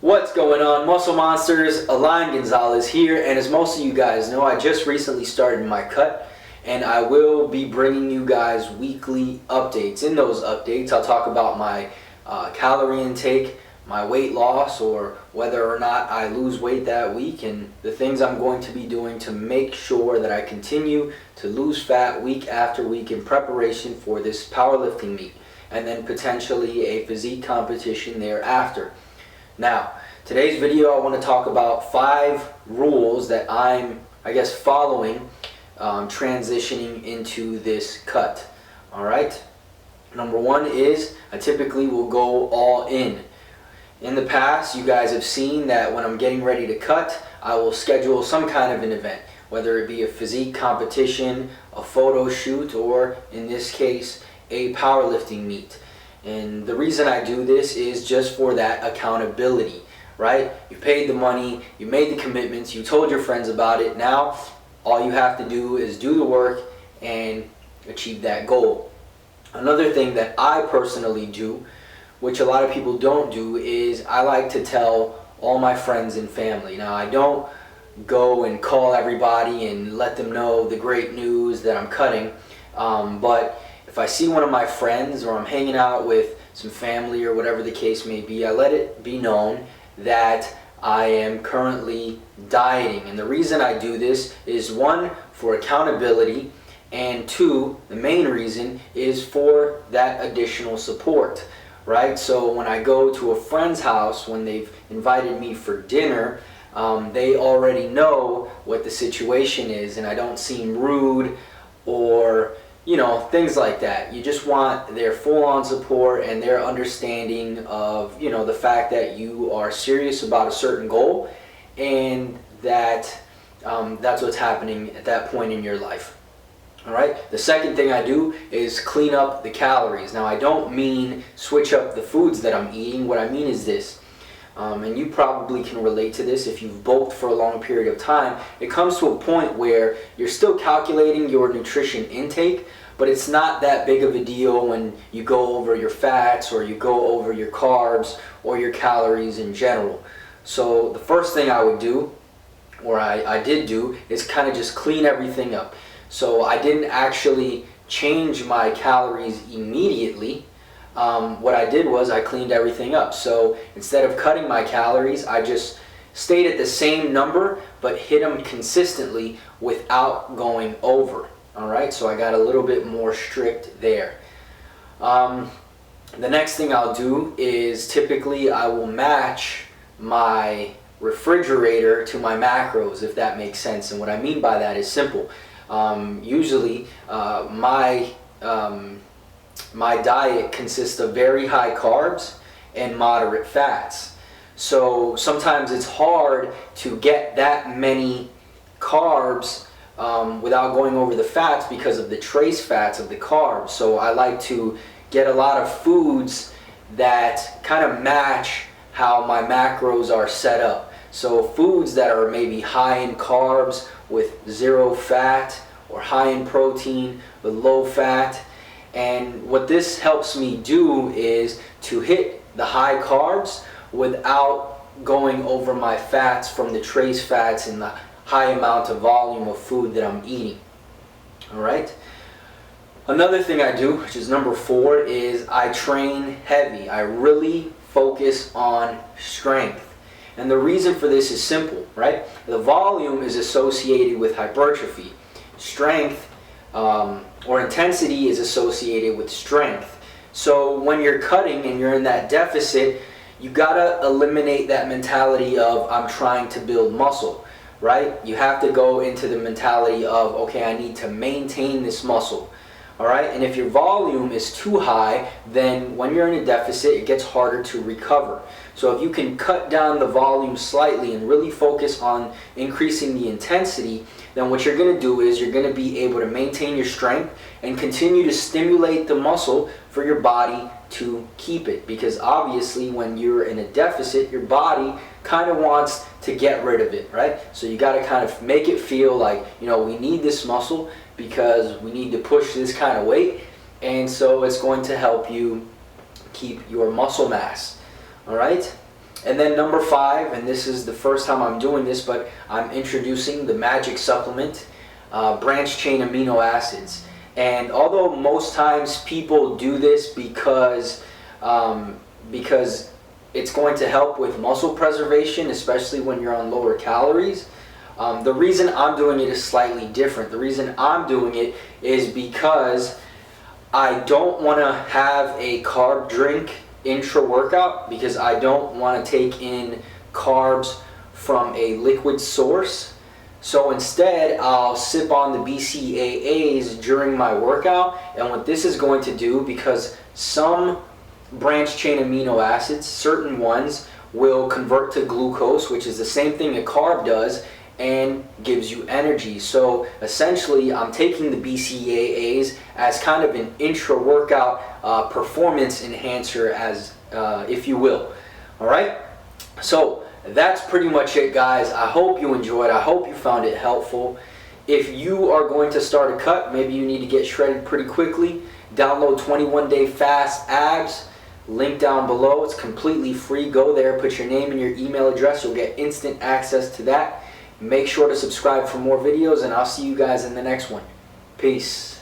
What's going on, Muscle Monsters? Alain Gonzalez here, and as most of you guys know, I just recently started my cut, and I will be bringing you guys weekly updates. In those updates, I'll talk about my calorie intake, my weight loss, or whether or not I lose weight that week, and the things I'm going to be doing to make sure that I continue to lose fat week after week in preparation for this powerlifting meet, and then potentially a physique competition thereafter. Now, today's video I want to talk about 5 rules that I'm, following, transitioning into this cut. Alright? Number 1 is I typically will go all in. In the past, you guys have seen that when I'm getting ready to cut, I will schedule some kind of an event, whether it be a physique competition, a photo shoot, or in this case, a powerlifting meet. And the reason I do this is just for that accountability, right? You paid the money, you made the commitments, you told your friends about it. Now, all you have to do is do the work and achieve that goal. Another thing that I personally do, which a lot of people don't do, is I like to tell all my friends and family. Now, I don't go and call everybody and let them know the great news that I'm cutting, but if I see one of my friends or I'm hanging out with some family or whatever the case may be, I let it be known that I am currently dieting. And the reason I do this is 1, for accountability, and 2, the main reason is for that additional support, right? So when I go to a friend's house, when they've invited me for dinner, they already know what the situation is, and I don't seem rude or things like that. You just want their full-on support and their understanding of, the fact that you are serious about a certain goal, and that that's what's happening at that point in your life. All right. The second thing I do is clean up the calories. Now, I don't mean switch up the foods that I'm eating. What I mean is this. And you probably can relate to this if you've bulked for a long period of time. It comes to a point where you're still calculating your nutrition intake, but it's not that big of a deal when you go over your fats or you go over your carbs or your calories in general. So the first thing I would do, or I did do, is kind of just clean everything up. So I didn't actually change my calories immediately. What I did was I cleaned everything up. So instead of cutting my calories, I just stayed at the same number but hit them consistently without going over. Alright, so I got a little bit more strict there. The next thing I'll do is typically I will match my refrigerator to my macros, if that makes sense. And what I mean by that is simple. Usually my diet consists of very high carbs and moderate fats. So sometimes it's hard to get that many carbs without going over the fats because of the trace fats of the carbs. So I like to get a lot of foods that kind of match how my macros are set up. So foods that are maybe high in carbs with 0 fat, or high in protein with low fat. And what this helps me do is to hit the high carbs without going over my fats from the trace fats and the high amount of volume of food that I'm eating. Alright? Another thing I do, which is number 4, is I train heavy. I really focus on strength. And the reason for this is simple, right? The volume is associated with hypertrophy. Strength or intensity is associated with strength. So when you're cutting and you're in that deficit, you gotta eliminate that mentality of I'm trying to build muscle, right? You have to go into the mentality of, okay, I need to maintain this muscle. All right, and if your volume is too high, then when you're in a deficit, it gets harder to recover. So if you can cut down the volume slightly and really focus on increasing the intensity, then what you're going to do is you're going to be able to maintain your strength and continue to stimulate the muscle for your body to keep it. Because obviously when you're in a deficit, your body kind of wants to get rid of it, right? So you got to kind of make it feel like, we need this muscle because we need to push this kind of weight, and so it's going to help you keep your muscle mass. All right. And then number 5, and this is the first time I'm doing this, but I'm introducing the magic supplement, branch chain amino acids. And although most times people do this because it's going to help with muscle preservation, especially when you're on lower calories, the reason I'm doing it is slightly different. The reason I'm doing it is because I don't want to have a carb drink intra-workout, because I don't want to take in carbs from a liquid source. So instead, I'll sip on the BCAAs during my workout. And what this is going to do, because some branch chain amino acids, certain ones, will convert to glucose, which is the same thing a carb does, and gives you energy. So essentially, I'm taking the BCAAs as kind of an intra-workout performance enhancer, as if you will. All right, so that's pretty much it, guys. I hope you enjoyed. I hope you found it helpful. If you are going to start a cut, maybe you need to get shredded pretty quickly, download 21-day fast abs. Link down below. It's completely free. Go there, put your name and your email address. You'll get instant access to that. Make sure to subscribe for more videos, and I'll see you guys in the next one. Peace.